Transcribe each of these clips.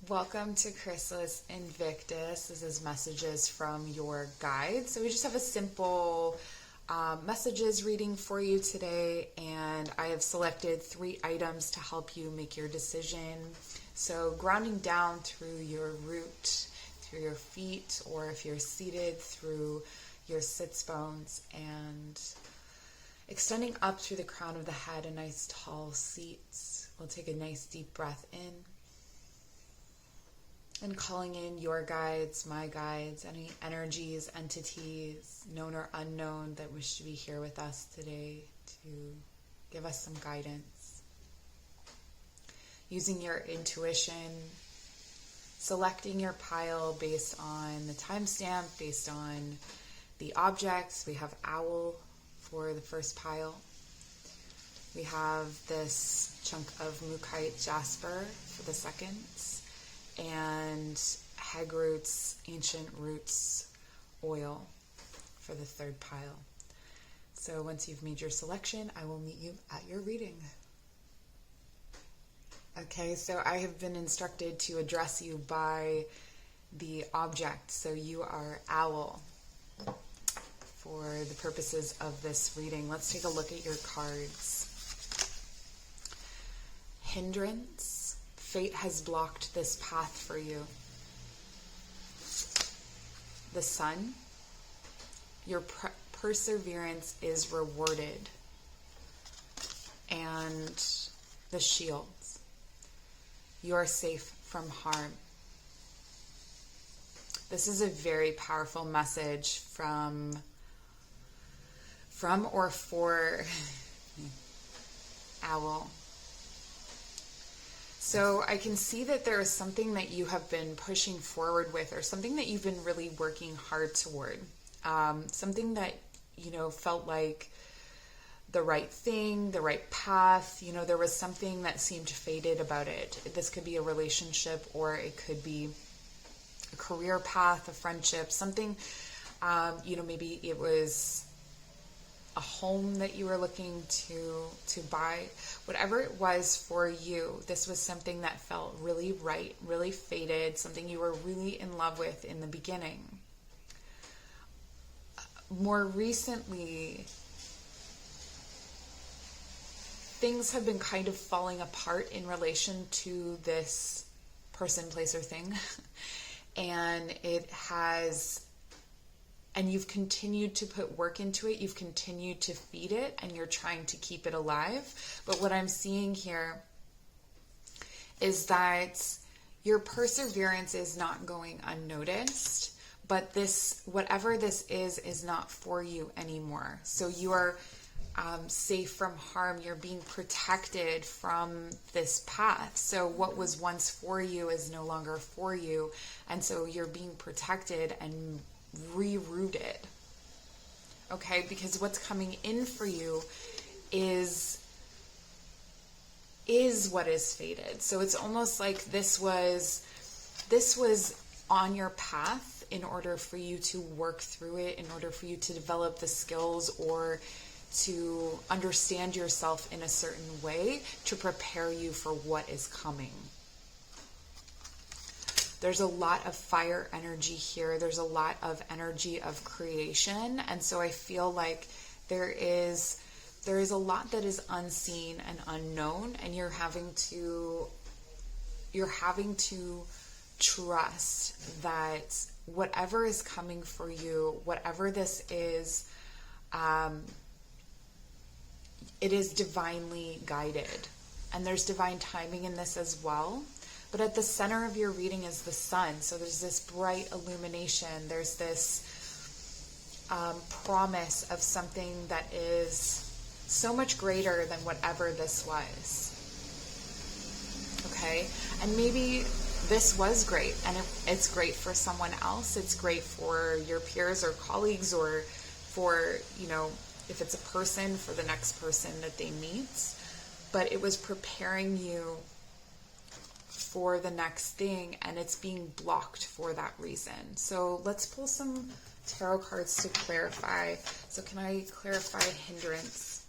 Welcome to Chrysalis Invictus. This is messages from your guide. So we just have a simple messages reading for you today, and I have selected 3 items to help you make your decision. So grounding down through your root, through your feet, or if you're seated, through your sits bones, and extending up through the crown of the head, a nice tall seat. We'll take a nice deep breath in. And calling in your guides, my guides, any energies, entities, known or unknown, that wish to be here with us today to give us some guidance. Using your intuition, selecting your pile based on the timestamp, based on the objects. We have owl for the first pile. We have this chunk of Mukite jasper for the second, and heg roots, ancient roots oil for the third pile. So once you've made your selection, I will meet you at your reading. Okay, so I have been instructed to address you by the object. So you are owl for the purposes of this reading. Let's take a look at your cards. Hindrance. Fate has blocked this path for you. The sun. Your perseverance is rewarded. And the shields. You are safe from harm. This is a very powerful message from or for owl. So I can see that there is something that you have been pushing forward with, or something that you've been really working hard toward. Something that, felt like the right thing, the right path. There was something that seemed fated about it. This could be a relationship, or it could be a career path, a friendship, something, maybe it was a home that you were looking to buy. Whatever it was for you, this was something that felt really right, really fated, something you were really in love with in the beginning. More recently, things have been kind of falling apart in relation to this person, place, or thing. And you've continued to put work into it, you've continued to feed it, and you're trying to keep it alive. But what I'm seeing here is that your perseverance is not going unnoticed, but whatever this is not for you anymore. So you are safe from harm. You're being protected from this path. So what was once for you is no longer for you. And so you're being protected and rerouted. Okay, because what's coming in for you is what is fated. So it's almost like this was on your path in order for you to work through it, in order for you to develop the skills or to understand yourself in a certain way to prepare you for what is coming. There's a lot of fire energy here. There's a lot of energy of creation. And so I feel like there is a lot that is unseen and unknown, and you're having to trust that whatever is coming for you, whatever this is, it is divinely guided. And there's divine timing in this as well. But at the center of your reading is the sun. So there's this bright illumination. There's this promise of something that is so much greater than whatever this was. Okay? And maybe this was great, and it's great for someone else. It's great for your peers or colleagues, or for, if it's a person, for the next person that they meet. But it was preparing you for the next thing, and it's being blocked for that reason. So let's pull some tarot cards to clarify. So can I clarify hindrance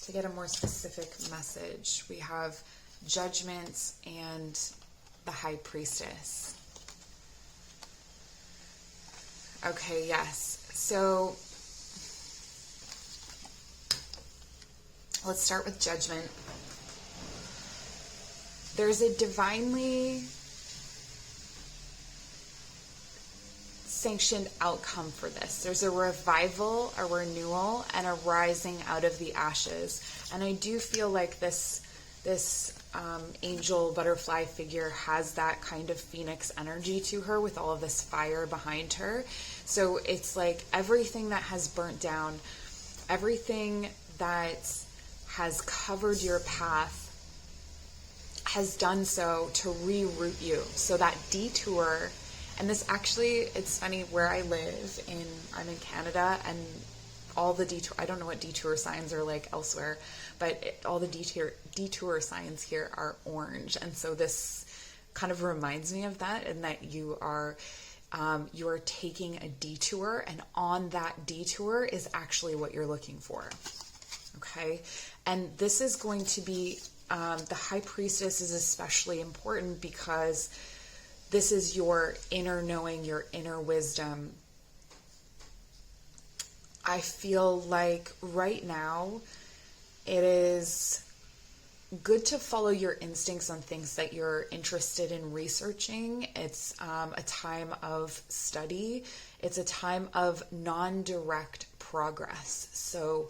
to get a more specific message? We have judgment and the High Priestess. Okay, yes. So let's start with Judgment. There's a divinely sanctioned outcome for this. There's a revival, a renewal, and a rising out of the ashes. And I do feel like this angel butterfly figure has that kind of phoenix energy to her with all of this fire behind her. So it's like everything that has burnt down, everything that has covered your path has done so to reroute you. So that detour, and this actually, it's funny, where I live I'm in Canada, and all the detour, I don't know what detour signs are like elsewhere, but all the detour signs here are orange. And so this kind of reminds me of that, and that you are taking a detour, and on that detour is actually what you're looking for. Okay. And this is going to be, the High Priestess is especially important because this is your inner knowing, your inner wisdom. I feel like right now it is good to follow your instincts on things that you're interested in researching. It's a time of study. It's a time of non-direct progress. So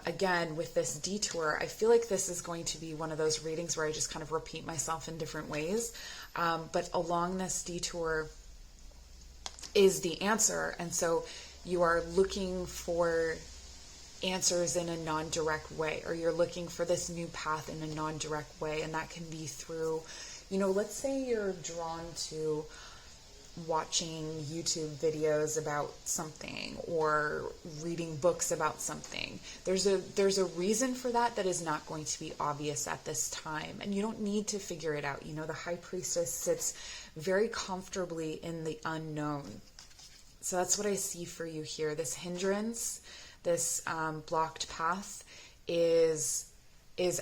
again, with this detour, I feel like this is going to be one of those readings where I just kind of repeat myself in different ways. But along this detour is the answer. And so you are looking for answers in a non-direct way, or you're looking for this new path in a non-direct way. And that can be through, let's say you're drawn to watching YouTube videos about something or reading books about something. There's a reason for that is not going to be obvious at this time, and you don't need to figure it out. The High Priestess sits very comfortably in the unknown. So that's what I see for you here. This hindrance, this blocked path is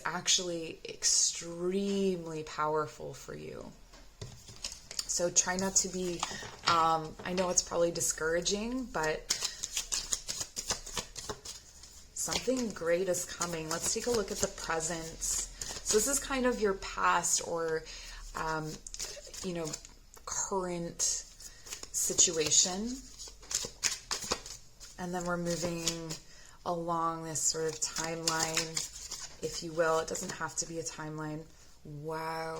actually extremely powerful for you. So try not to be, I know it's probably discouraging, but something great is coming. Let's take a look at the present. So this is kind of your past or, current situation. And then we're moving along this sort of timeline, if you will. It doesn't have to be a timeline. Wow.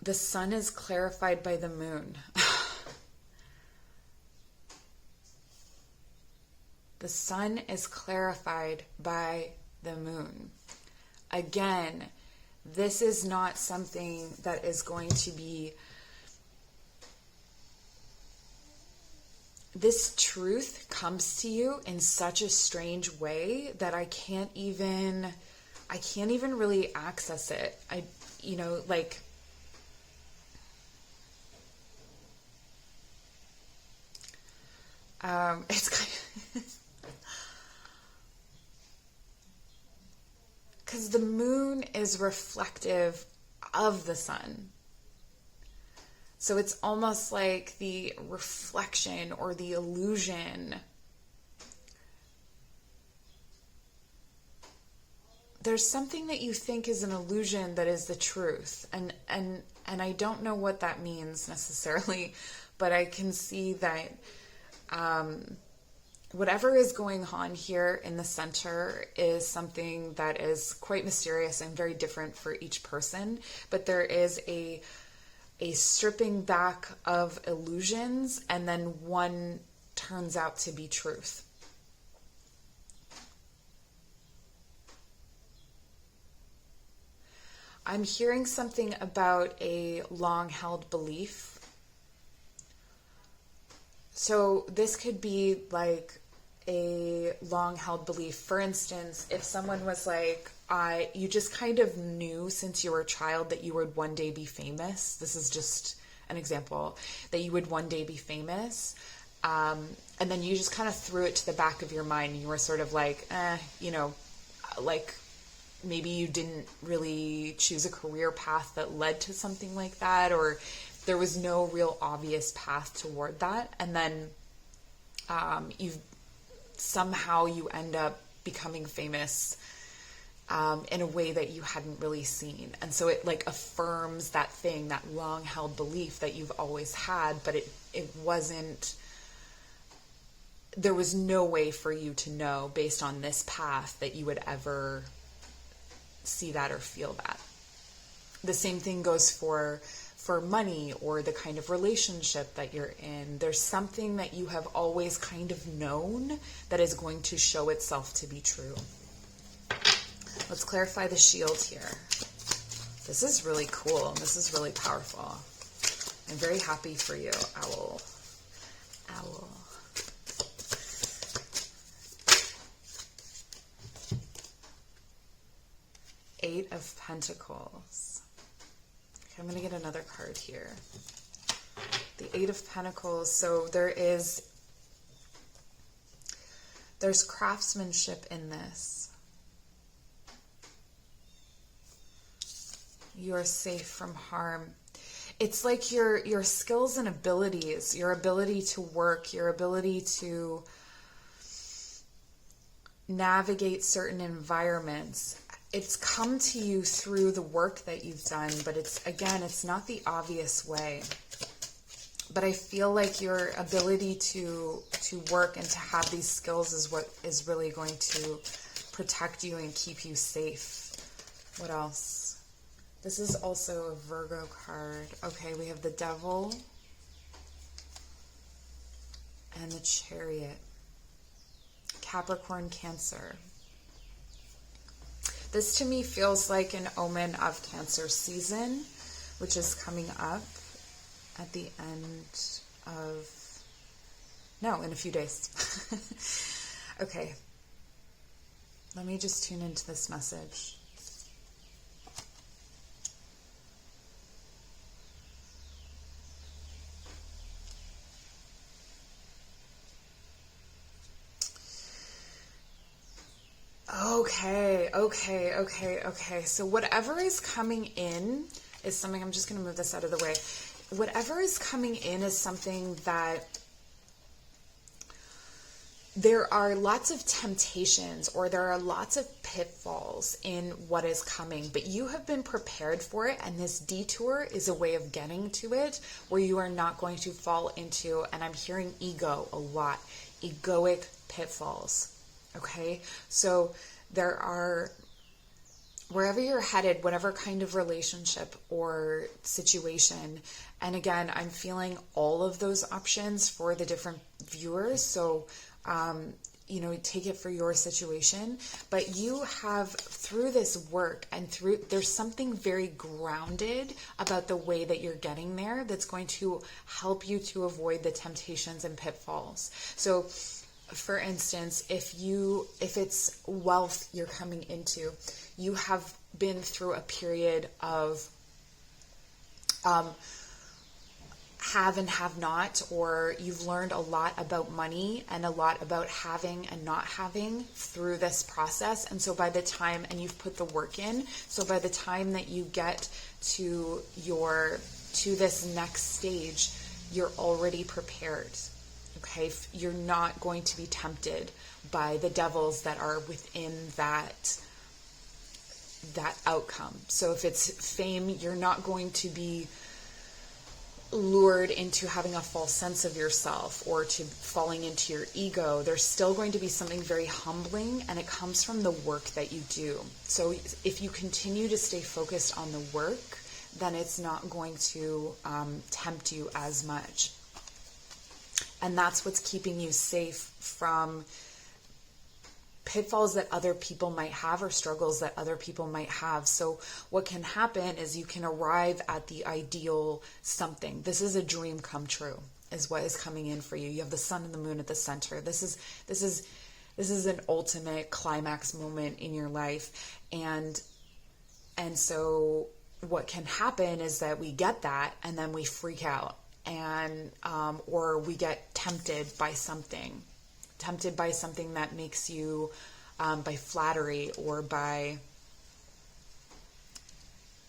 The sun is clarified by the moon. The sun is clarified by the moon. Again, this is not something that is going to be... This truth comes to you in such a strange way that I can't even really access it. It's kind of because the moon is reflective of the sun. So it's almost like the reflection or the illusion. There's something that you think is an illusion that is the truth. And I don't know what that means necessarily, but I can see that whatever is going on here in the center is something that is quite mysterious and very different for each person. But there is a stripping back of illusions, and then one turns out to be truth. I'm hearing something about a long-held belief. So this could be like a long-held belief. For instance, if someone was like, you just kind of knew since you were a child that you would one day be famous. This is just an example, that you would one day be famous. And then you just kind of threw it to the back of your mind. And you were sort of like, like maybe you didn't really choose a career path that led to something like that, or there was no real obvious path toward that. And then you end up becoming famous in a way that you hadn't really seen. And so it like affirms that thing, that long held belief that you've always had, but it wasn't, there was no way for you to know based on this path that you would ever see that or feel that. The same thing goes for money or the kind of relationship that you're in. There's something that you have always kind of known that is going to show itself to be true. Let's clarify the shield here. This is really cool. This is really powerful. I'm very happy for you, Owl. Owl. Eight of Pentacles. Okay, I'm going to get another card here. The Eight of Pentacles. So there's craftsmanship in this. You are safe from harm. It's like your skills and abilities, your ability to work, your ability to navigate certain environments. It's come to you through the work that you've done, but it's not the obvious way. But I feel like your ability to work and to have these skills is what is really going to protect you and keep you safe. What else? This is also a Virgo card. Okay, we have the Devil and the Chariot. Capricorn, Cancer. This to me feels like an omen of Cancer season, which is coming up at the end of, in a few days. Okay. Let me just tune into this message. Okay. So whatever is coming in is something, I'm just going to move this out of the way. Whatever is coming in is something that there are lots of temptations or there are lots of pitfalls in what is coming, but you have been prepared for it, and this detour is a way of getting to it where you are not going to fall into, and I'm hearing ego a lot, egoic pitfalls. Okay, so there are, wherever you're headed, whatever kind of relationship or situation, and again, I'm feeling all of those options for the different viewers, so take it for your situation, but you have, through this work and there's something very grounded about the way that you're getting there that's going to help you to avoid the temptations and pitfalls. So for instance, if it's wealth you're coming into, you have been through a period of have and have not, or you've learned a lot about money and a lot about having and not having through this process. And so by the time, and you've put the work in, so by the time that you get to this next stage, you're already prepared. Okay, you're not going to be tempted by the devils that are within that outcome. So if it's fame, you're not going to be lured into having a false sense of yourself or to falling into your ego. There's still going to be something very humbling, and it comes from the work that you do. So if you continue to stay focused on the work, then it's not going to tempt you as much. And that's what's keeping you safe from pitfalls that other people might have or struggles that other people might have. So what can happen is you can arrive at the ideal something. This is a dream come true, is what is coming in for you. You have the sun and the moon at the center. This is an ultimate climax moment in your life. And so what can happen is that we get that and then we freak out, and or we get tempted by something that makes you by flattery or by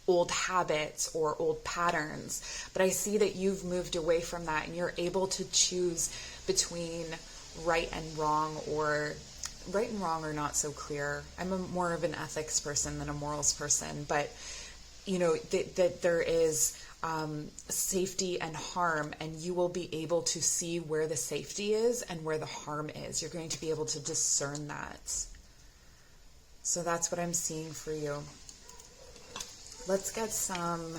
old habits or old patterns. But I see that you've moved away from that and you're able to choose between right and wrong, or right and wrong are not so clear. I'm more of an ethics person than a morals person, but you know, that there is safety and harm, and you will be able to see where the safety is and where the harm is. You're going to be able to discern that. So that's what I'm seeing for you. Let's get some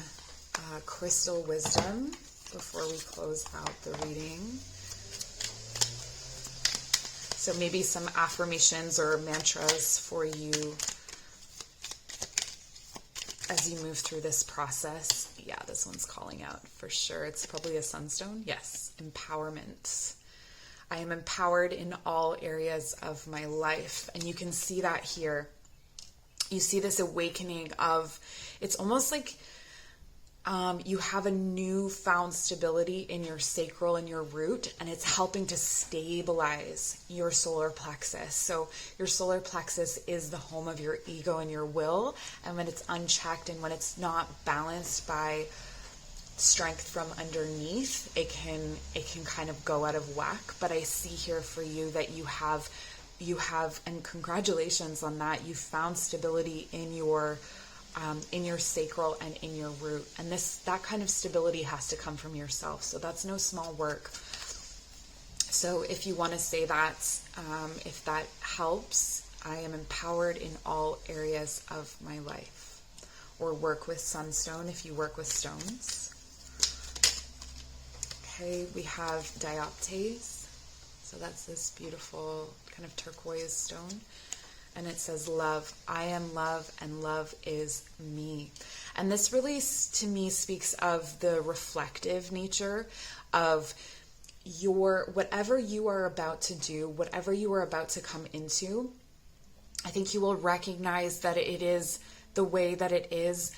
crystal wisdom before we close out the reading. So maybe some affirmations or mantras for you as you move through this process. Yeah, this one's calling out for sure. It's probably a sunstone. Yes, empowerment. I am empowered in all areas of my life. And you can see that here. You see this awakening of, it's almost like you have a newfound stability in your sacral and your root, and it's helping to stabilize your solar plexus. So your solar plexus is the home of your ego and your will, and when it's unchecked and when it's not balanced by strength from underneath, it can kind of go out of whack. But I see here for you that you have, and congratulations on that, you found stability in your sacral and in your root. And that kind of stability has to come from yourself. So that's no small work. So if you want to say that, if that helps, I am empowered in all areas of my life. Or work with sunstone if you work with stones. Okay, we have dioptase. So that's this beautiful kind of turquoise stone. And it says love. I am love and love is me. And this really, to me, speaks of the reflective nature of whatever you are about to do, whatever you are about to come into. I think you will recognize that it is the way that it is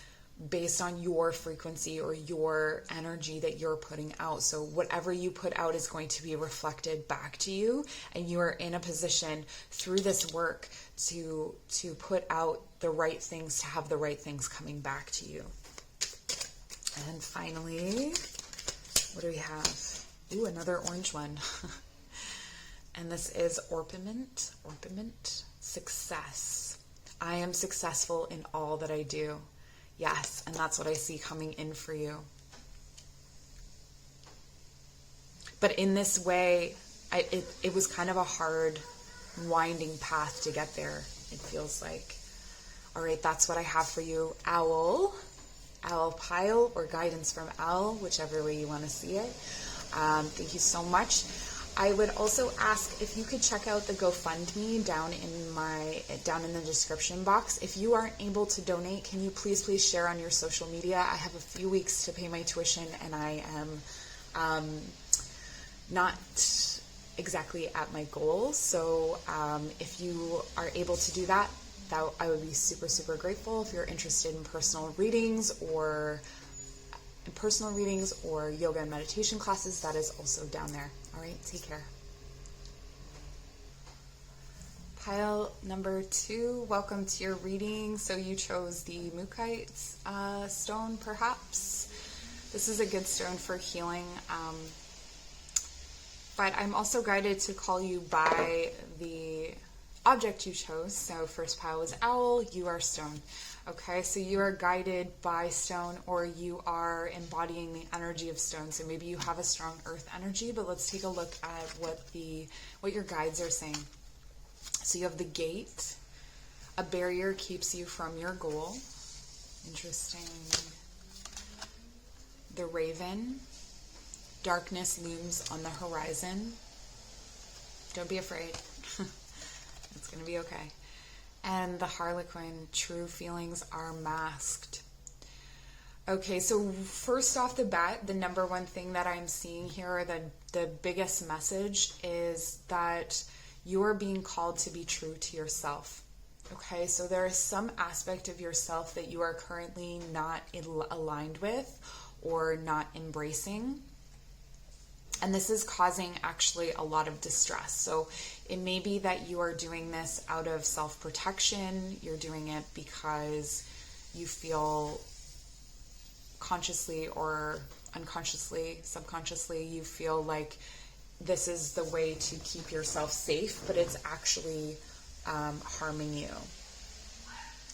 based on your frequency or your energy that you're putting out. So whatever you put out is going to be reflected back to you, and you are in a position through this work to put out the right things, to have the right things coming back to you. And finally, what do we have? Ooh, another orange one. And this is orpiment, success. I am successful in all that I do. Yes, and that's what I see coming in for you. But in this way, it was kind of a hard, winding path to get there, it feels like. All right, that's what I have for you. Owl pile, or guidance from owl, whichever way you want to see it. Thank you so much. I would also ask if you could check out the GoFundMe down in the description box. If you aren't able to donate, can you please share on your social media? I have a few weeks to pay my tuition, and I am not exactly at my goal. So if you are able to do that, I would be super, super grateful. If you're interested in personal readings or yoga and meditation classes, that is also down there. All right, take care. Pile number 2, welcome to your reading. So you chose the Mukite stone, perhaps. This is a good stone for healing. But I'm also guided to call you by the object you chose. So first pile was owl, you are stone. Okay, so you are guided by stone, or you are embodying the energy of stone. So maybe you have a strong earth energy, but let's take a look at what your guides are saying. So you have the gate. A barrier keeps you from your goal. Interesting. The raven. Darkness looms on the horizon. Don't be afraid. It's going to be okay. And the Harlequin, true feelings are masked. Okay, so first off the bat, the number one thing that I'm seeing here, or the biggest message, is that you are being called to be true to yourself. Okay, so there is some aspect of yourself that you are currently not aligned with or not embracing. And this is causing actually a lot of distress. So it may be that you are doing this out of self-protection. You're doing it because you feel consciously or unconsciously, subconsciously, you feel like this is the way to keep yourself safe, but it's actually harming you.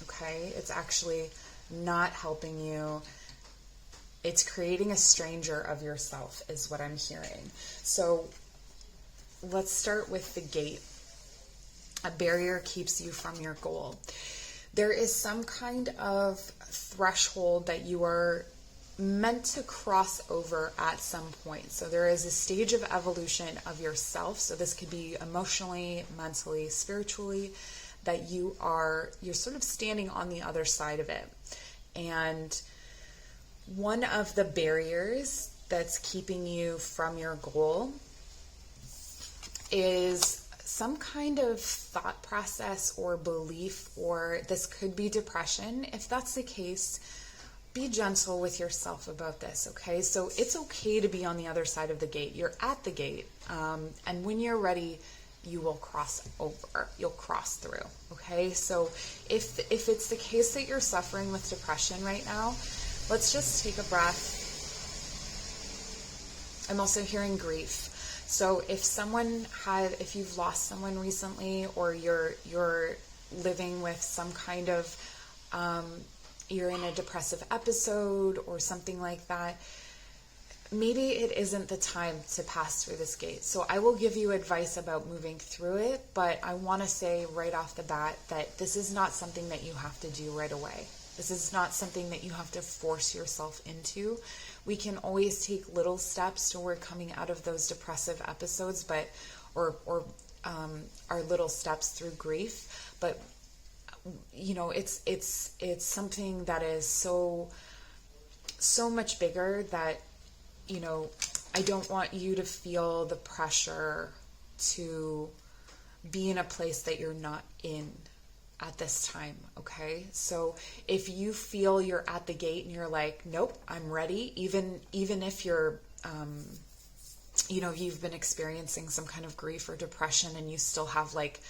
Okay? It's actually not helping you. It's creating a stranger of yourself, is what I'm hearing. So let's start with the gate. A barrier keeps you from your goal. There is some kind of threshold that you are meant to cross over at some point. So there is a stage of evolution of yourself. So this could be emotionally, mentally, spiritually, that you're sort of standing on the other side of it. And one of the barriers that's keeping you from your goal is some kind of thought process or belief, or this could be depression. If that's the case, be gentle with yourself about this, okay? So it's okay to be on the other side of the gate. You're at the gate, and when you're ready, you will cross over. You'll cross through, okay? So if it's the case that you're suffering with depression right now, let's just take a breath. I'm also hearing grief. So if you've lost someone recently, or you're living with some kind of, you're in a depressive episode or something like that, maybe it isn't the time to pass through this gate. So I will give you advice about moving through it, but I want to say right off the bat that this is not something that you have to do right away. This is not something that you have to force yourself into. We can always take little steps toward coming out of those depressive episodes, or our little steps through grief. But it's something that is so much bigger that I don't want you to feel the pressure to be in a place that you're not in at this time, okay? So if you feel you're at the gate and you're like, nope, I'm ready, even if you're, you've been experiencing some kind of grief or depression and you still have like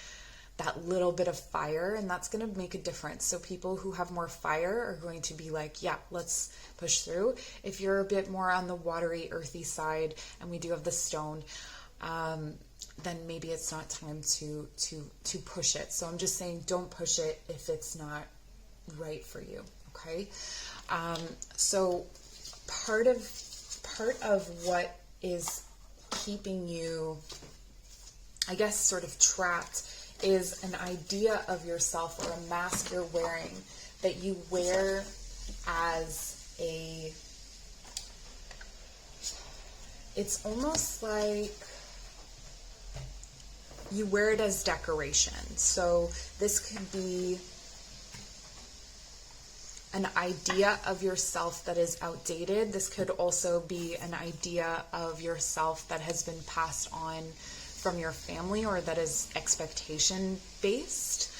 that little bit of fire, and that's going to make a difference. So people who have more fire are going to be like, yeah, let's push through. If you're a bit more on the watery, earthy side, and we do have the stone, then maybe it's not time to push it. So I'm just saying, don't push it if it's not right for you. Okay. So part of what is keeping you, I guess, sort of trapped is an idea of yourself, or a mask you're wearing that you wear as it's almost like you wear it as decoration. So this could be an idea of yourself that is outdated. This could also be an idea of yourself that has been passed on from your family, or that is expectation based.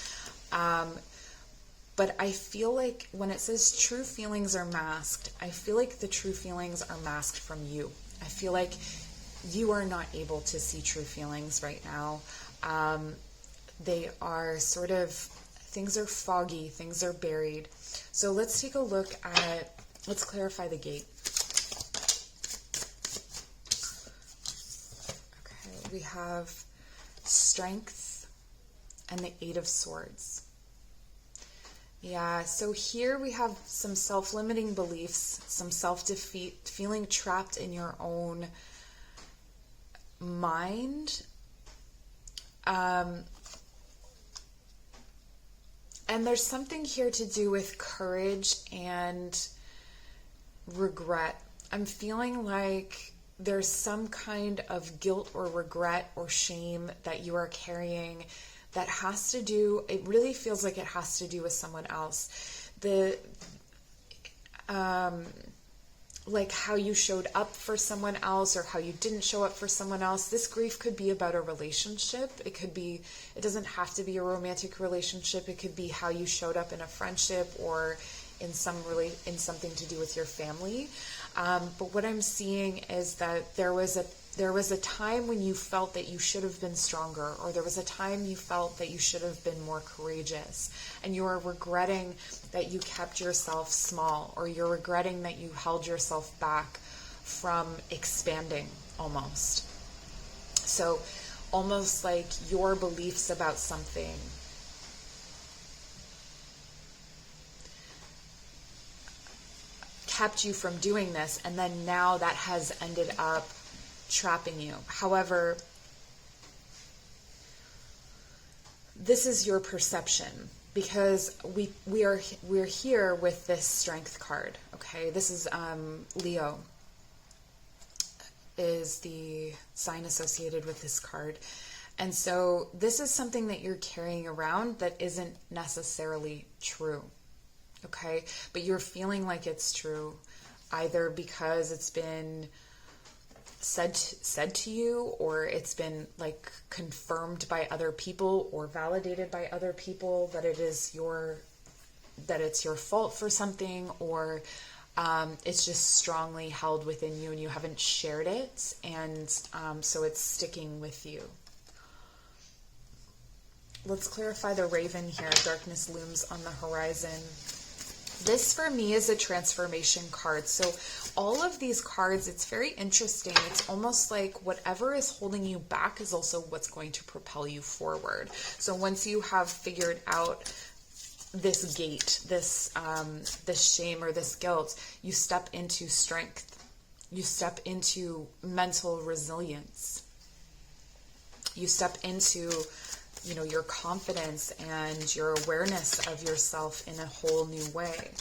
But I feel like when it says true feelings are masked, I feel like the true feelings are masked from you. I feel like you are not able to see true feelings right now. They are sort of, things are foggy, things are buried. So let's take a look let's clarify the gate. Okay, we have strength and the Eight of Swords. Yeah, so here we have some self-limiting beliefs, some self-defeat, feeling trapped in your own mind. And there's something here to do with courage and regret. I'm feeling like there's some kind of guilt or regret or shame that you are carrying that has to do, it really feels like it has to do with someone else. Like how you showed up for someone else or how you didn't show up for someone else. This grief could be about a relationship. It doesn't have to be a romantic relationship. It could be how you showed up in a friendship or in something to do with your family. But what I'm seeing is that there was There was a time when you felt that you should have been stronger, or there was a time you felt that you should have been more courageous, and you are regretting that you kept yourself small, or you're regretting that you held yourself back from expanding almost. So almost like your beliefs about something kept you from doing this, and then now that has ended up trapping you. However, this is your perception, because we're here with this strength card. Okay, this is Leo is the sign associated with this card. And so this is something that you're carrying around that isn't necessarily true. Okay, but you're feeling like it's true, either because it's been said to you, or it's been like confirmed by other people or validated by other people that it's your fault for something, or it's just strongly held within you and you haven't shared it, and so it's sticking with you. Let's clarify the raven here. Darkness looms on the horizon. This for me is a transformation card. So all of these cards, it's very interesting. It's almost like whatever is holding you back is also what's going to propel you forward. So once you have figured out this gate, this shame or this guilt, you step into strength. You step into mental resilience. You step into your confidence and your awareness of yourself in a whole new way.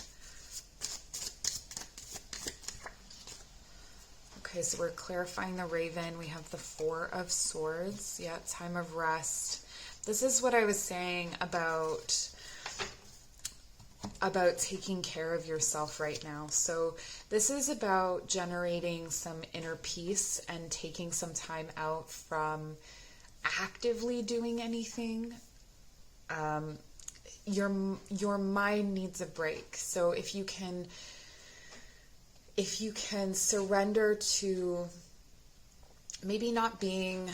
Okay, so we're clarifying the raven. We have the Four of Swords. Yeah, time of rest. This is what I was saying about taking care of yourself right now. So this is about generating some inner peace and taking some time out from actively doing anything. Your mind needs a break. So if you can surrender to maybe not being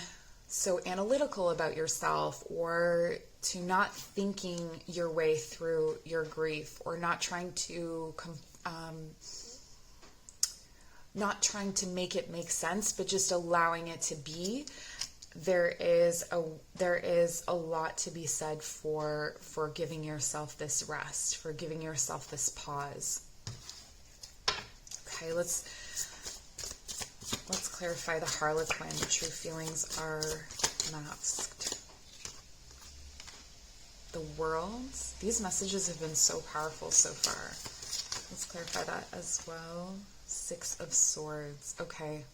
so analytical about yourself, or to not thinking your way through your grief, or not trying to make it make sense, but just allowing it to be. There is a lot to be said for giving yourself this rest, for giving yourself this pause. Okay, let's clarify the Harlequin. True feelings are masked. The World. These messages have been so powerful so far. Let's clarify that as well. Six of Swords. Okay.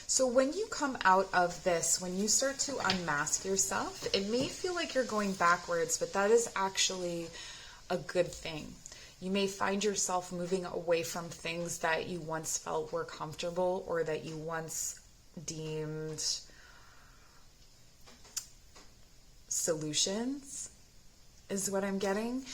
So when you come out of this, when you start to unmask yourself, it may feel like you're going backwards, but that is actually a good thing. You may find yourself moving away from things that you once felt were comfortable, or that you once deemed solutions, is what I'm getting.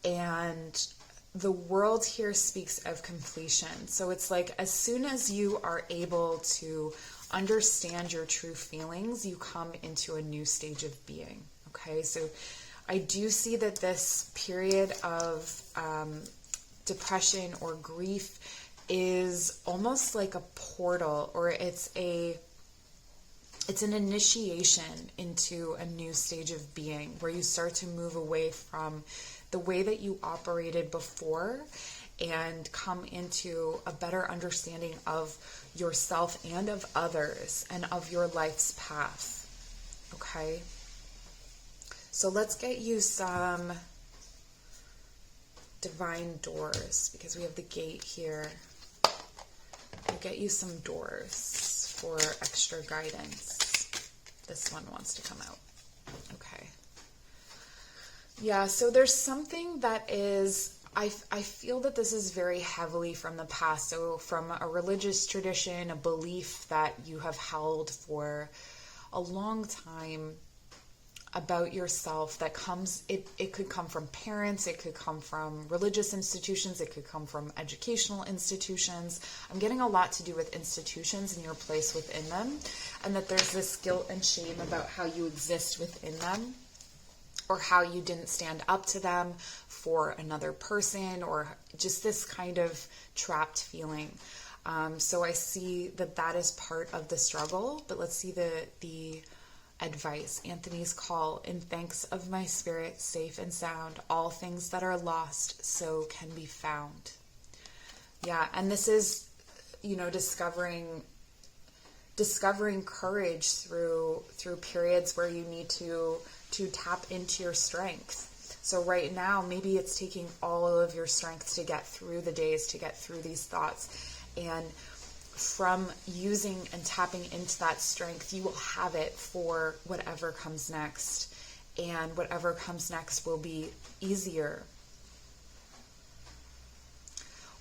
And the World here speaks of completion. So it's like, as soon as you are able to understand your true feelings, you come into a new stage of being. Okay, so I do see that this period of depression or grief is almost like a portal, or it's an initiation into a new stage of being, where you start to move away from the way that you operated before and come into a better understanding of yourself and of others and of your life's path. Okay? So let's get you some divine doors, because we have the gate here. We'll get you some doors for extra guidance. This one wants to come out. Okay. Yeah, so there's something that is, I feel that this is very heavily from the past. So from a religious tradition, a belief that you have held for a long time, about yourself that comes, it could come from parents, it could come from religious institutions, it could come from educational institutions. I'm getting a lot to do with institutions and your place within them, and that there's this guilt and shame about how you exist within them, or how you didn't stand up to them for another person, or just this kind of trapped feeling. So I see that that is part of the struggle, but let's see the advice. Anthony's call: in thanks of my spirit, safe and sound, all things that are lost so can be found. Yeah, and this is, discovering courage through periods where you need to tap into your strength. So right now, maybe it's taking all of your strength to get through the days, to get through these thoughts. And from using and tapping into that strength, you will have it for whatever comes next. And whatever comes next will be easier.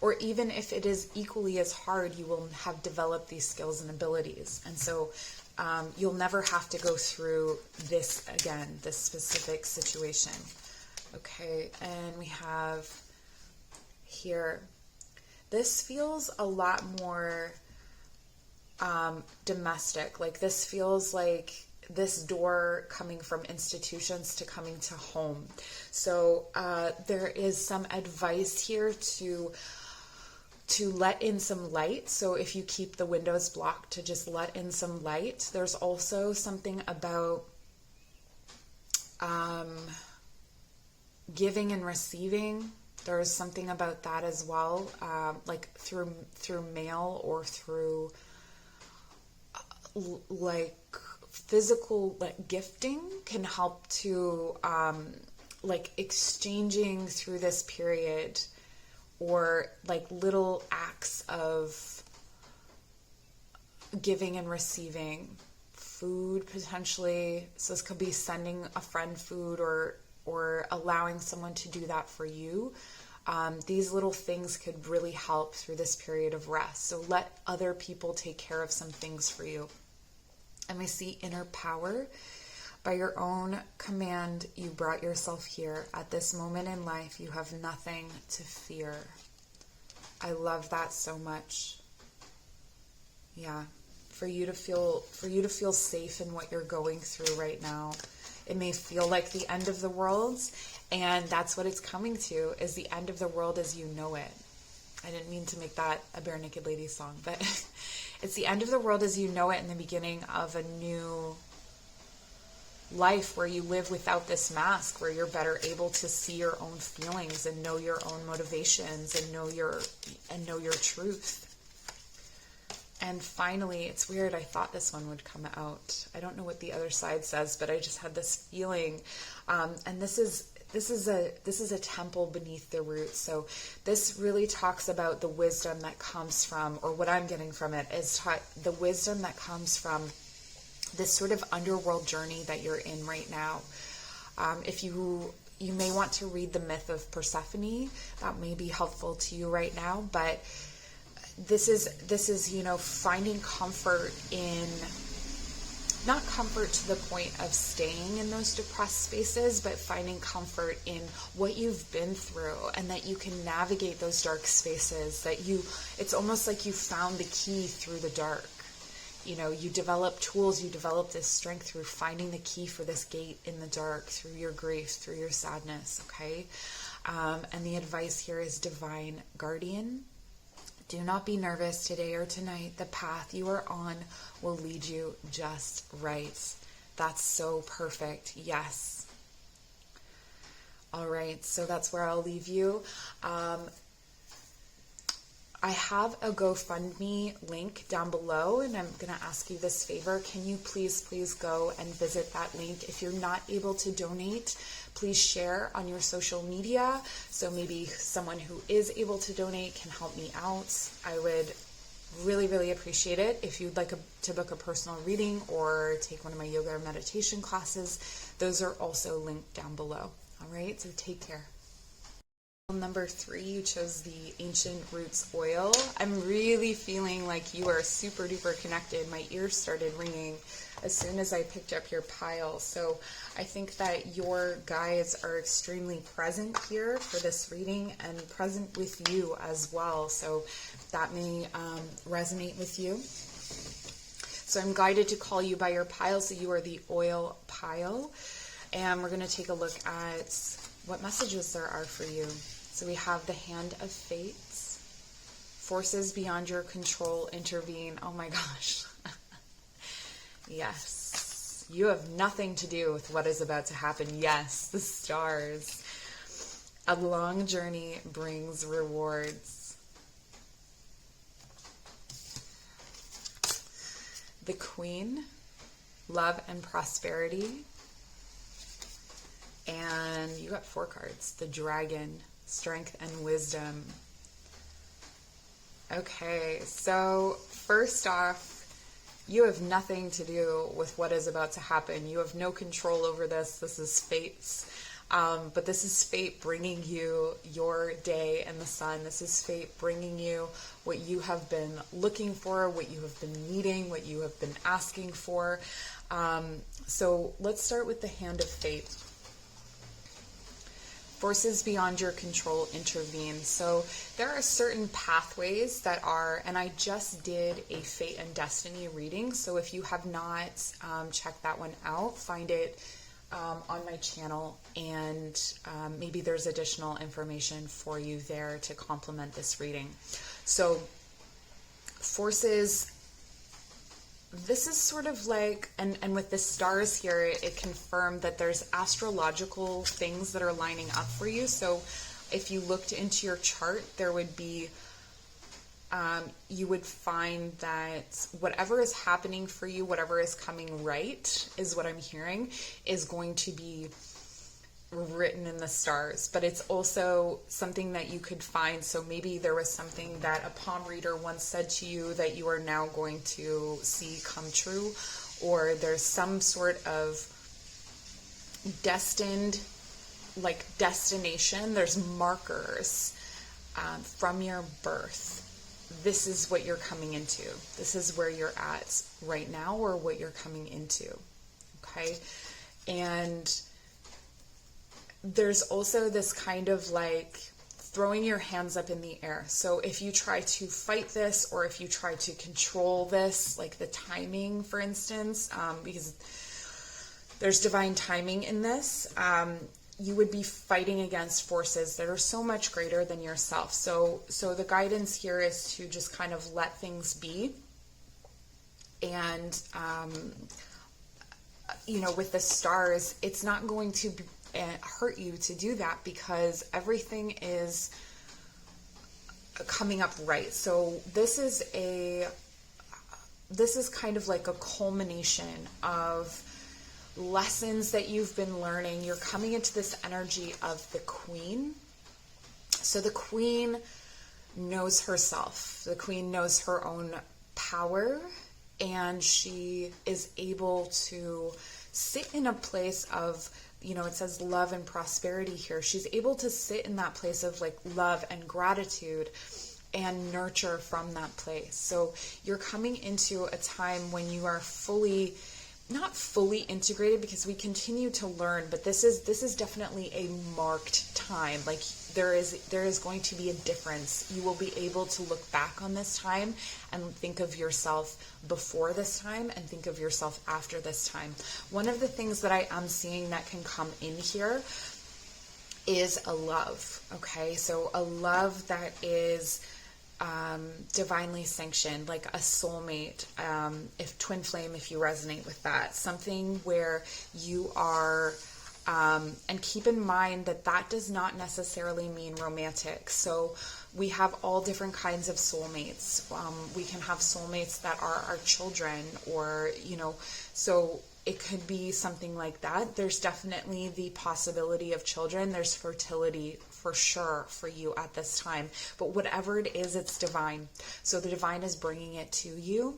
Or even if it is equally as hard, you will have developed these skills and abilities. And so you'll never have to go through this again, this specific situation. Okay, and we have here, this feels a lot more domestic. Like this feels like this door coming from institutions to coming to home. So there is some advice here to let in some light. So if you keep the windows blocked, to just let in some light. There's also something about giving and receiving. There's something about that as well, like through mail or through like physical gifting can help to like exchanging through this period, or like little acts of giving and receiving. Food potentially, so this could be sending a friend food or allowing someone to do that for you. These little things could really help through this period of rest. So let other people take care of some things for you. And we see inner power. By your own command, you brought yourself here. At this moment in life, you have nothing to fear. I love that so much. Yeah. For you to feel safe in what you're going through right now. It may feel like the end of the world, and that's what it's coming to, is the end of the world as you know it. I didn't mean to make that a Bare Naked Ladies song, but it's the end of the world as you know it, and the beginning of a new life where you live without this mask, where you're better able to see your own feelings and know your own motivations and know your truth. And finally, it's weird, I thought this one would come out. I don't know what the other side says, but I just had this feeling. And this is a temple beneath the roots. So this really talks about the wisdom that comes from, or what I'm getting from it is the wisdom that comes from this sort of underworld journey that you're in right now. If you may want to read the myth of Persephone, that may be helpful to you right now, but this is, finding comfort in, not comfort to the point of staying in those depressed spaces, but finding comfort in what you've been through, and that you can navigate those dark spaces, it's almost like you found the key through the dark. You develop tools, you develop this strength through finding the key for this gate in the dark, through your grief, through your sadness, okay? And the advice here is divine guardian. Do not be nervous today or tonight. The path you are on will lead you just right. That's so perfect. Yes. All right. So that's where I'll leave you. I have a GoFundMe link down below, and I'm going to ask you this favor. Can you please go and visit that link? If you're not able to donate, please share on your social media, so maybe someone who is able to donate can help me out. I would really, really appreciate it. If you'd like to book a personal reading or take one of my yoga or meditation classes, those are also linked down below. All right, so take care. Number 3, you chose the Ancient Roots oil. I'm really feeling like you are super duper connected. My ears started ringing as soon as I picked up your pile. So I think that your guides are extremely present here for this reading and present with you as well. So that may resonate with you. So I'm guided to call you by your pile. So you are the oil pile. And we're going to take a look at what messages there are for you. So we have the Hand of Fate. Forces beyond your control intervene. Oh my gosh. Yes. You have nothing to do with what is about to happen. Yes, the stars. A long journey brings rewards. The Queen, love and prosperity. And you got 4 cards. The Dragon, strength and wisdom. Okay, so first off, you have nothing to do with what is about to happen. You have no control over this. This is fate's. But this is fate bringing you your day in the sun. This is fate bringing you what you have been looking for, what you have been needing, what you have been asking for. So let's start with the Hand of Fate. Forces beyond your control intervene. So there are certain pathways that are, and I just did a Fate and Destiny reading. So if you have not checked that one out, find it on my channel, and maybe there's additional information for you there to complement this reading. So forces, this is sort of like, and with the stars here, it confirmed that there's astrological things that are lining up for you. So if you looked into your chart, there would be, you would find that whatever is happening for you, whatever is coming right, is what I'm hearing, is going to be written in the stars. But it's also something that you could find. So maybe there was something that a palm reader once said to you that you are now going to see come true, or there's some sort of destined, like destination. There's markers from your birth. This is what you're coming into. This is where you're at right now, or what you're coming into. Okay. And there's also this kind of like throwing your hands up in the air. So if you try to fight this, or if you try to control this, like the timing, for instance, because there's divine timing in this, you would be fighting against forces that are so much greater than yourself. So the guidance here is to just kind of let things be. And, with the stars, it's not going to be hurt you to do that, because everything is coming up right. So this is kind of like a culmination of lessons that you've been learning. You're coming into this energy of the Queen. So the Queen knows herself. The Queen knows her own power, and she is able to sit in a place of, it says love and prosperity here. She's able to sit in that place of like love and gratitude and nurture from that place. So you're coming into a time when you are not fully integrated, because we continue to learn, but this is definitely a marked time. Like there is going to be a difference. You will be able to look back on this time and think of yourself before this time and think of yourself after this time. One of the things that I am seeing that can come in here is a love. Okay, so a love that is divinely sanctioned, like a soulmate, if twin flame, if you resonate with that, something where you are, and keep in mind that does not necessarily mean romantic. So we have all different kinds of soulmates. We can have soulmates that are our children, or, so it could be something like that. There's definitely the possibility of children. There's fertility for sure for you at this time. But whatever it is, it's divine. So the divine is bringing it to you.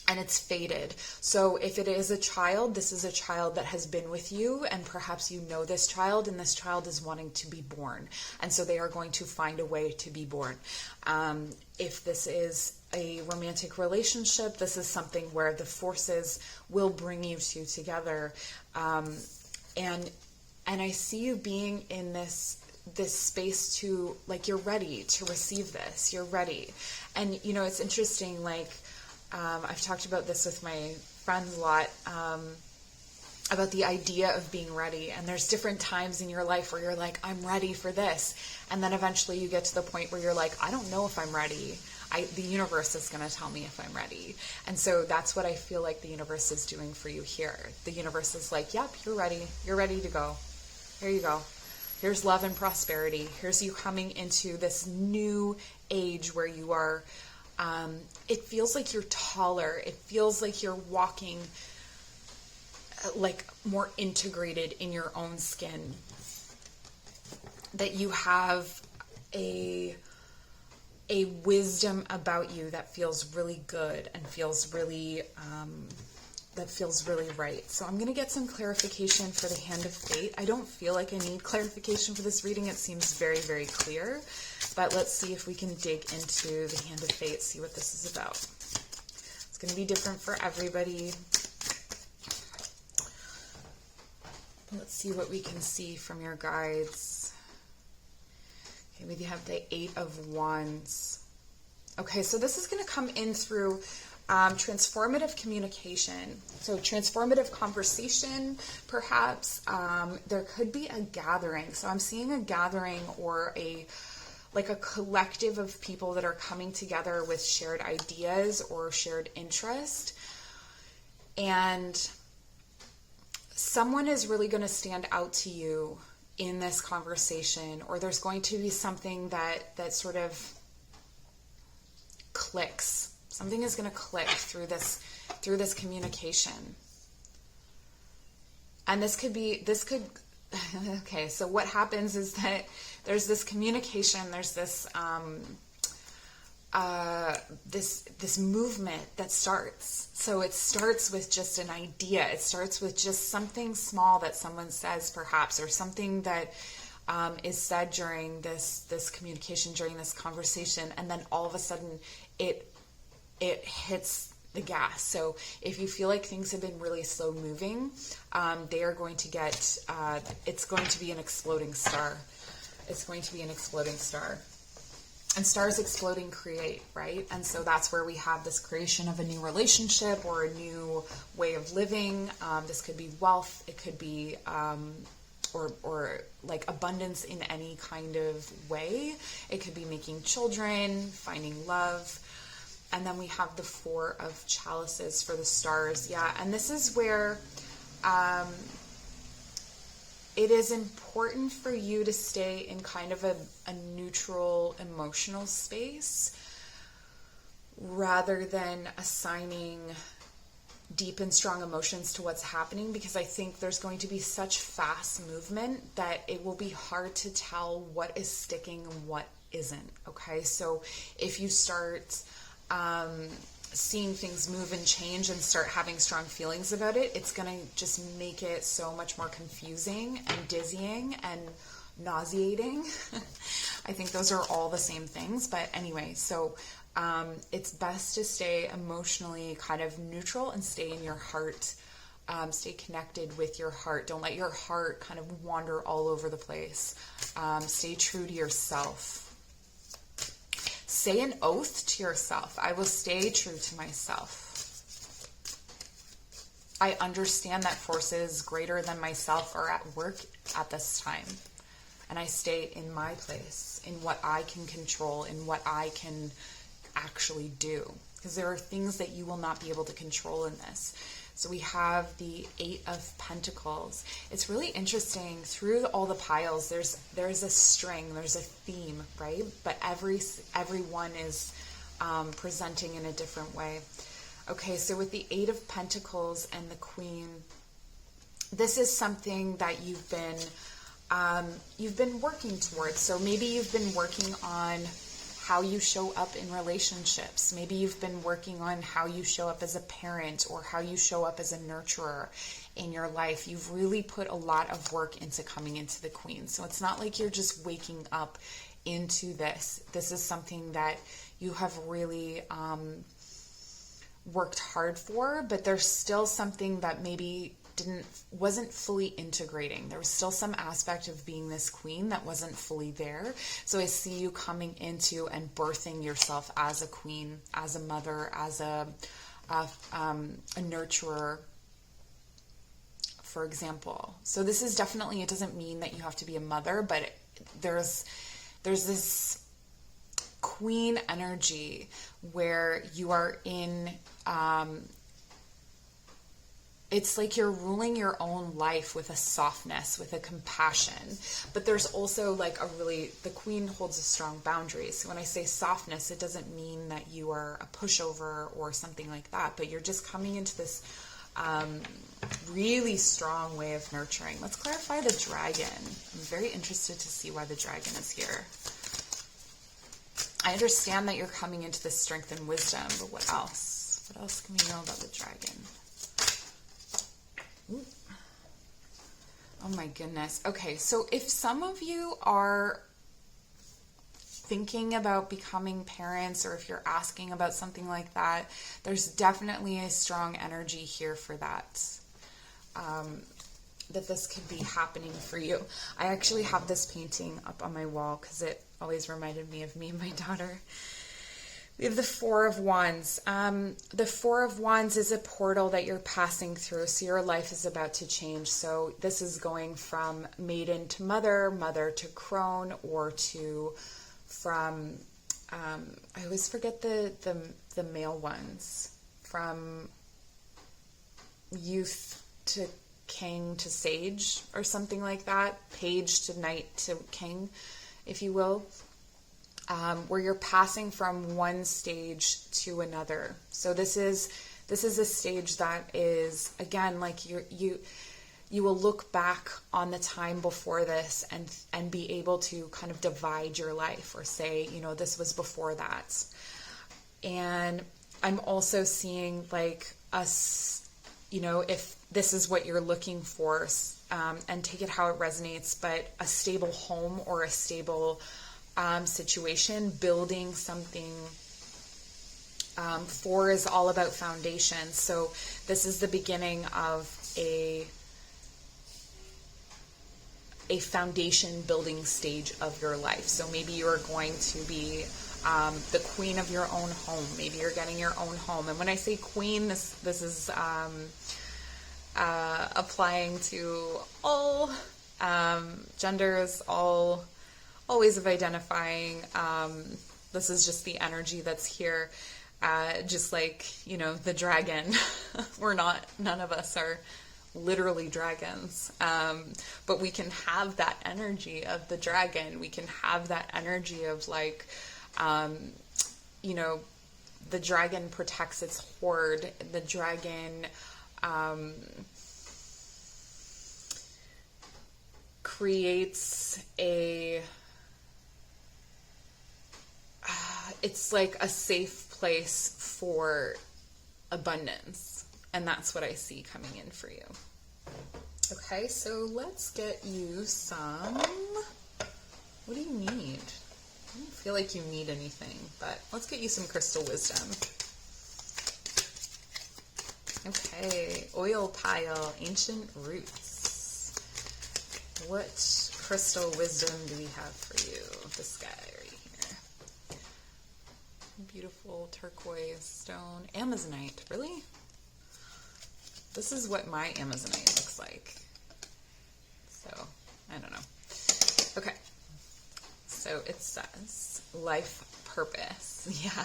and it's faded. So if it is a child, this is a child that has been with you, and perhaps you know this child, and this child is wanting to be born. And so they are going to find a way to be born. If this is a romantic relationship, this is something where the forces will bring you two together. And I see you being in this space to, like, you're ready to receive this. You're ready. And, you know, it's interesting, like, I've talked about this with my friends a lot, about the idea of being ready. And there's different times in your life where you're like, I'm ready for this. And then eventually you get to the point where you're like, I don't know if I'm ready. The universe is going to tell me if I'm ready. And so that's what I feel like the universe is doing for you here. The universe is like, yep, you're ready. You're ready to go. Here you go. Here's love and prosperity. Here's you coming into this new age where you are, it feels like you're taller. It feels like you're walking like more integrated in your own skin. That you have a wisdom about you that feels really good and feels really, that feels really right. So I'm going to get some clarification for the Hand of Fate. I don't feel like I need clarification for this reading. It seems very, very clear. But let's see if we can dig into the Hand of Fate, see what this is about. It's going to be different for everybody. Let's see what we can see from your guides. Okay, we have the 8 of Wands. Okay, so this is going to come in through transformative communication. So transformative conversation, perhaps. There could be a gathering. So I'm seeing a gathering or a collective of people that are coming together with shared ideas or shared interest. And someone is really going to stand out to you in this conversation, or there's going to be something that sort of clicks. Something is going to click through this communication. And this could okay, so what happens is that there's this communication, there's this this movement that starts. So it starts with just an idea. It starts with just something small that someone says, perhaps, or something that is said during this communication, during this conversation, and then all of a sudden it hits the gas. So if you feel like things have been really slow moving, they are going to get, it's going to be an exploding star. It's going to be an exploding star. And stars exploding create, right? And so that's where we have this creation of a new relationship or a new way of living. This could be wealth. It could be, or like abundance in any kind of way. It could be making children, finding love. And then we have the 4 of chalices for the stars. Yeah, and this is where it is important for you to stay in kind of a neutral emotional space rather than assigning deep and strong emotions to what's happening, because I think there's going to be such fast movement that it will be hard to tell what is sticking and what isn't. Okay, so if you start seeing things move and change and start having strong feelings about it, it's going to just make it so much more confusing and dizzying and nauseating. I think those are all the same things. But anyway, so it's best to stay emotionally kind of neutral and stay in your heart. Stay connected with your heart. Don't let your heart kind of wander all over the place. Stay true to yourself. Say an oath to yourself. I will stay true to myself. I understand that forces greater than myself are at work at this time. And I stay in my place, in what I can control, in what I can actually do. Because there are things that you will not be able to control in this. So we have the 8 of Pentacles. It's really interesting. Through all the piles, there's a string, there's a theme, right? But everyone is presenting in a different way. Okay, so with the 8 of Pentacles and the Queen, this is something that you've been working towards. So maybe you've been working on how you show up in relationships. Maybe you've been working on how you show up as a parent or how you show up as a nurturer in your life. You've really put a lot of work into coming into the Queen. So it's not like you're just waking up into this. This is something that you have really worked hard for, but there's still something that maybe wasn't fully integrating. There was still some aspect of being this queen that wasn't fully there. So I see you coming into and birthing yourself as a queen, as a mother, as a nurturer, for example. So this is definitely, it doesn't mean that you have to be a mother, but there's this queen energy where you are in, it's like you're ruling your own life with a softness, with a compassion. But there's also like the queen holds a strong boundary. So when I say softness, it doesn't mean that you are a pushover or something like that, but you're just coming into this really strong way of nurturing. Let's clarify the dragon. I'm very interested to see why the dragon is here. I understand that you're coming into this strength and wisdom, but what else? What else can we know about the dragon? Ooh. Oh my goodness. Okay, so if some of you are thinking about becoming parents, or if you're asking about something like that, there's definitely a strong energy here for that. That this could be happening for you. I actually have this painting up on my wall because it always reminded me of me and my daughter. We have the Four of Wands. The Four of Wands is a portal that you're passing through. So your life is about to change. So this is going from maiden to mother, mother to crone, or from, I always forget the male ones, from youth to king to sage, or something like that. Page to knight to king, if you will. Where you're passing from one stage to another. So this is a stage that is, again, like you will look back on the time before this and be able to kind of divide your life, or say, you know, this was before that. And I'm also seeing like us, you know, if this is what you're looking for, and take it how it resonates, but a stable home or a stable situation, building something. Four is all about foundation. So this is the beginning of a foundation building stage of your life. So maybe you're going to be the queen of your own home. Maybe you're getting your own home. And when I say queen, this is applying to all genders, all ways of identifying. This is just the energy that's here. Just like, you know, the dragon. None of us are literally dragons. But we can have that energy of the dragon. We can have that energy of like, you know, the dragon protects its horde. The dragon, creates it's like a safe place for abundance. And that's what I see coming in for you. Okay, so let's get you some, what do you need? I don't feel like you need anything, but let's get you some crystal wisdom. Okay, oil pile, ancient roots. What crystal wisdom do we have for you? This guy right here. Beautiful turquoise stone. Amazonite, really? This is what my Amazonite looks like. So, I don't know. Okay. So it says, life purpose. Yeah.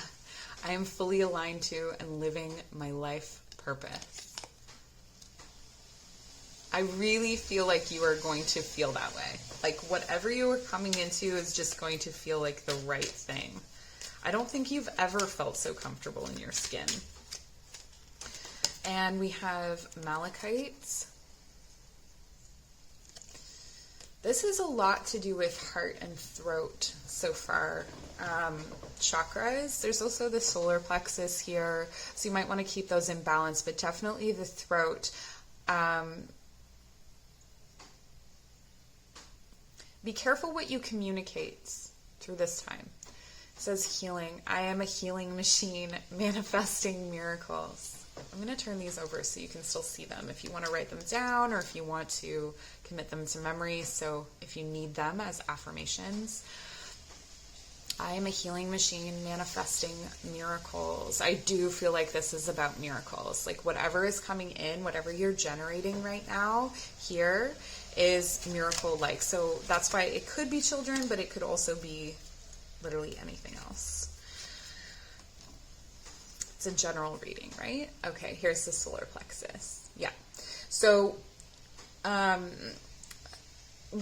I am fully aligned to and living my life purpose. I really feel like you are going to feel that way. Like whatever you are coming into is just going to feel like the right thing. I don't think you've ever felt so comfortable in your skin. And we have malachite. This is a lot to do with heart and throat so far. Chakras. There's also the solar plexus here, so you might want to keep those in balance, but definitely the throat. Be careful what you communicate through this time. It says healing. I am a healing machine manifesting miracles. I'm going to turn these over so you can still see them if you want to write them down or if you want to commit them to memory. So if you need them as affirmations. I am a healing machine manifesting miracles. I do feel like this is about miracles. Like whatever is coming in, whatever you're generating right now here is miracle-like. So that's why it could be children, but it could also be literally anything else. It's a general reading, right? Okay, here's the solar plexus. Yeah. So,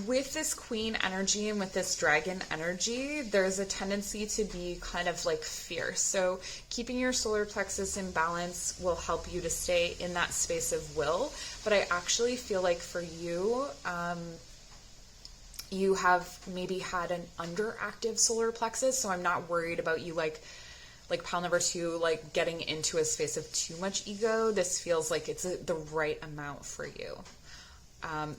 with this queen energy and with this dragon energy, there's a tendency to be kind of like fierce. So keeping your solar plexus in balance will help you to stay in that space of will. But I actually feel like for you, you have maybe had an underactive solar plexus. So I'm not worried about you like pile number 2, like getting into a space of too much ego. This feels like it's the right amount for you.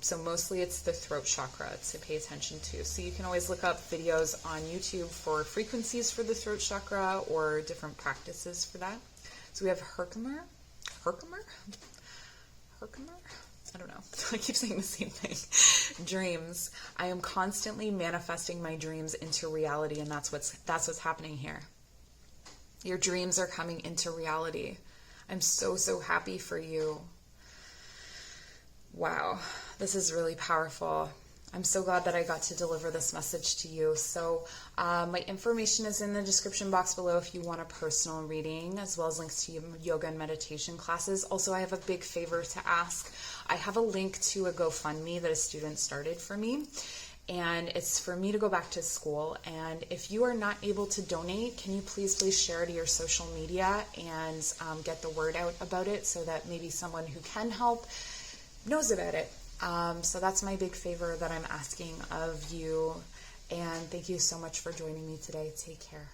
So mostly it's the throat chakra to pay attention to. So you can always look up videos on YouTube for frequencies for the throat chakra or different practices for that. So we have Herkimer? I don't know. I keep saying the same thing. Dreams. I am constantly manifesting my dreams into reality, and that's what's happening here. Your dreams are coming into reality. I'm so, so happy for you. Wow, this is really powerful. I'm so glad that I got to deliver this message to you. So my information is in the description box below if you want a personal reading, as well as links to yoga and meditation classes. Also, I have a big favor to ask. I have a link to a GoFundMe that a student started for me, and it's for me to go back to school. And if you are not able to donate, can you please share it to your social media and get the word out about it so that maybe someone who can help knows about it. So that's my big favor that I'm asking of you. And thank you so much for joining me today. Take care.